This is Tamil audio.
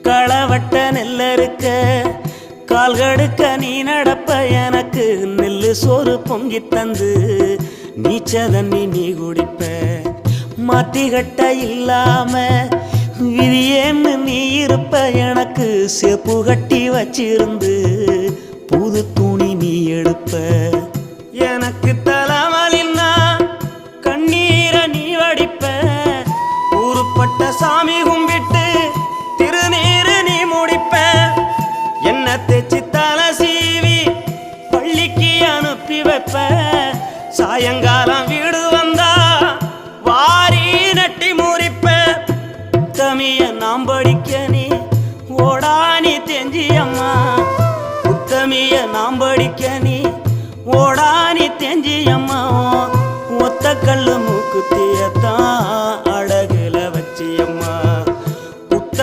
களவட்ட நெல்லறுக்க கால்கடுக்க நீ நடப்ப எனக்கு நெல்லு சோறு பொங்கி தந்து நீச்ச தண்ணி நீ குடிப்ப மாத்திகட்ட இல்லாம விதியேன்னு நீ இருப்ப எனக்கு செப்பு கட்டி வச்சிருந்து புது துணி நீ எடுப்ப எனக்கு தலைவலின்னா கண்ணீரை நீ வடிப்ப ஊருப்பட்ட சாமி கும்பிட்டு திருநீரு நீ முடிப்ப என்ன தேச்சி தலை சீவி பள்ளிக்கு அனுப்பி வைப்ப சாயங்காலம் வீடு வந்தா வாரி நட்டி முறிப்ப உத்தமிய நாம் படிக்க நீ ஓடானி தெஞ்சியம்மா உத்தமிய நாம் படிக்க நீ ஓடானி தெஞ்சியம்மா ஒத்த கல்லு மூக்குத்தியத்தான்